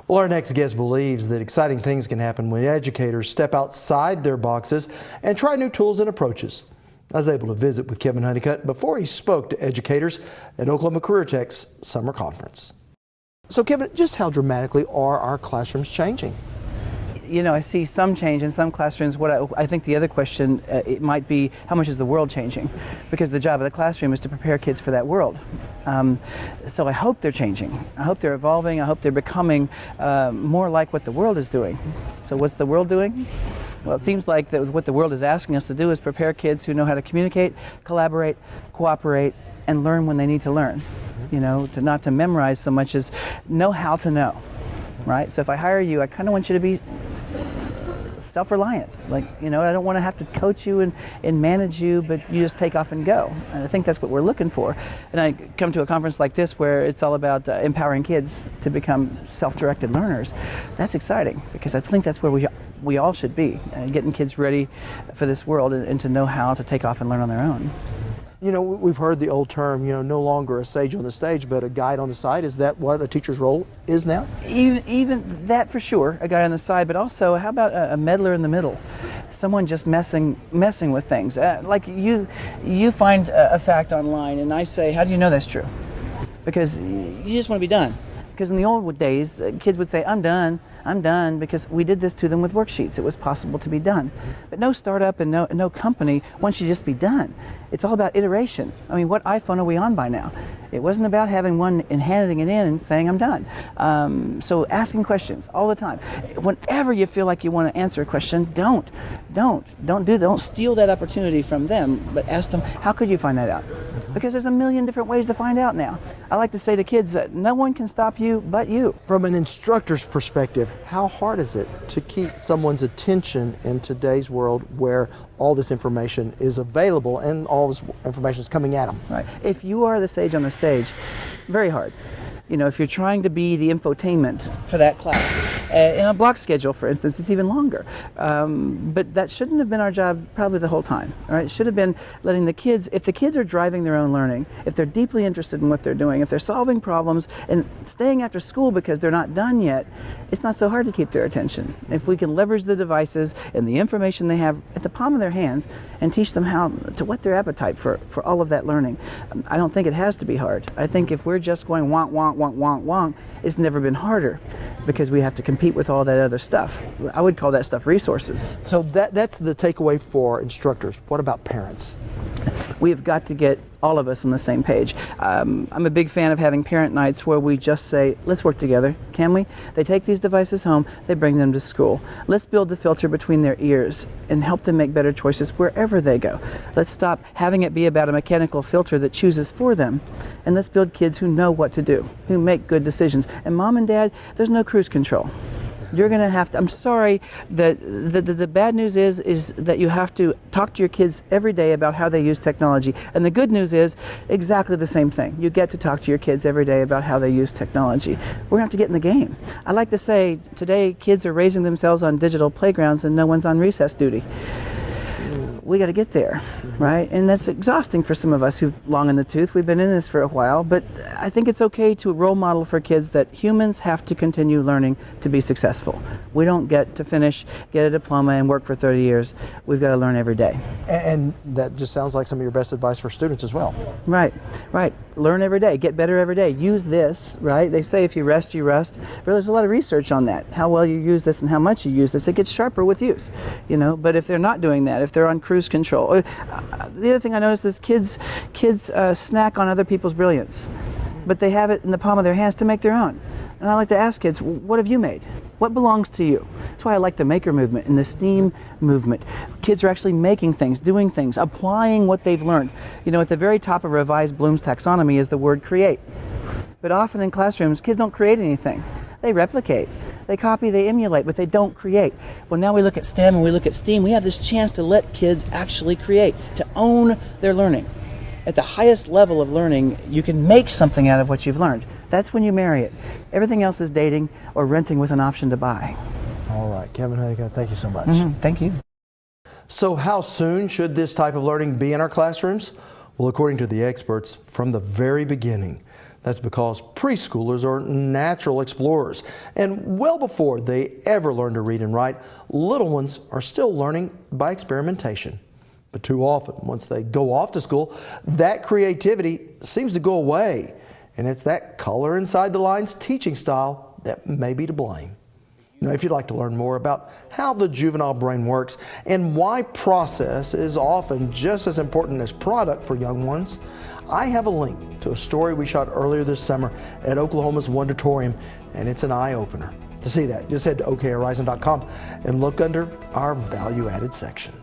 Well, our next guest believes that exciting things can happen when educators step outside their boxes and try new tools and approaches. I was able to visit with Kevin Honeycutt before he spoke to educators at Oklahoma Career Tech's summer conference. So Kevin, just how dramatically are our classrooms changing? You know, I see some change in some classrooms. What I think the other question it might be, how much is the world changing? Because the job of the classroom is to prepare kids for that world. So I hope they're changing. I hope they're evolving. I hope they're becoming more like what the world is doing. So what's the world doing? Well, it seems like that what the world is asking us to do is prepare kids who know how to communicate, collaborate, cooperate, and learn when they need to learn. You know, not to memorize so much as know how to know. Right? So if I hire you, I kind of want you to be self-reliant. Like, you know, I don't want to have to coach you and manage you, but you just take off and go. And I think that's what we're looking for. And I come to a conference like this where it's all about empowering kids to become self-directed learners. That's exciting because I think that's where we all should be, getting kids ready for this world and to know how to take off and learn on their own. You know, we've heard the old term, you know, no longer a sage on the stage, but a guide on the side. Is that what a teacher's role is now? Even that for sure, a guy on the side, but also how about a meddler in the middle? Someone just messing with things. Like you find a fact online and I say, how do you know that's true? Because you just want to be done. Because in the old days, kids would say, I'm done, because we did this to them with worksheets. It was possible to be done. But no startup and no company wants you to just be done. It's all about iteration. I mean, what iPhone are we on by now? It wasn't about having one and handing it in and saying, I'm done. So asking questions all the time. Whenever you feel like you want to answer a question, don't steal that opportunity from them, but ask them, how could you find that out? Because there's a million different ways to find out now. I like to say to kids that no one can stop you but you. From an instructor's perspective, how hard is it to keep someone's attention in today's world where all this information is available and all this information is coming at them? Right. If you are the sage on the stage, very hard. You know, if you're trying to be the infotainment for that class, in a block schedule, for instance, it's even longer. But that shouldn't have been our job probably the whole time. All right? It should have been letting the kids, if the kids are driving their own learning, if they're deeply interested in what they're doing, if they're solving problems and staying after school because they're not done yet, it's not so hard to keep their attention. If we can leverage the devices and the information they have at the palm of their hands and teach them how to whet their appetite for all of that learning, I don't think it has to be hard. I think if we're just going wonk, wonk, wonk, wonk, wonk, it's never been harder because we have to compete with all that other stuff. I would call that stuff resources. So that's the takeaway for instructors. What about parents? We have got to get all of us on the same page. I'm a big fan of having parent nights where we just say, let's work together, can we? They take these devices home, they bring them to school. Let's build the filter between their ears and help them make better choices wherever they go. Let's stop having it be about a mechanical filter that chooses for them, and let's build kids who know what to do, who make good decisions. And mom and dad, there's no cruise control. You're going to have to, I'm sorry, that the bad news is that you have to talk to your kids every day about how they use technology. And the good news is exactly the same thing. You get to talk to your kids every day about how they use technology. We're going to have to get in the game. I like to say today kids are raising themselves on digital playgrounds and no one's on recess duty. We got to get there, right? And that's exhausting for some of us who've long in the tooth. We've been in this for a while, but I think it's okay to role model for kids that humans have to continue learning to be successful. We don't get to finish, get a diploma, and work for 30 years. We've got to learn every day. And that just sounds like some of your best advice for students as well. Right. Learn every day, get better every day. Use this, right? They say if you rest, you rust. But there's a lot of research on that, how well you use this and how much you use this. It gets sharper with use, you know. But if they're not doing that, if they're on cruise control. The other thing I noticed is kids snack on other people's brilliance, but they have it in the palm of their hands to make their own. And I like to ask kids, what have you made? What belongs to you? That's why I like the maker movement and the STEAM movement. Kids are actually making things, doing things, applying what they've learned. You know, at the very top of revised Bloom's taxonomy is the word create. But often in classrooms, kids don't create anything. They replicate. They copy, they emulate, but they don't create. Well, now we look at STEM and we look at STEAM. We have this chance to let kids actually create, to own their learning. At the highest level of learning, you can make something out of what you've learned. That's when you marry it. Everything else is dating or renting with an option to buy. All right, Kevin Honeycutt, thank you so much. Thank you. So how soon should this type of learning be in our classrooms? Well, according to the experts, from the very beginning. That's because preschoolers are natural explorers, and well before they ever learn to read and write, little ones are still learning by experimentation. But too often, once they go off to school, that creativity seems to go away, and it's that color inside the lines teaching style that may be to blame. Now, if you'd like to learn more about how the juvenile brain works and why process is often just as important as product for young ones, I have a link to a story we shot earlier this summer at Oklahoma's Wondertorium, and it's an eye-opener. To see that, just head to okhorizon.com and look under our value-added section.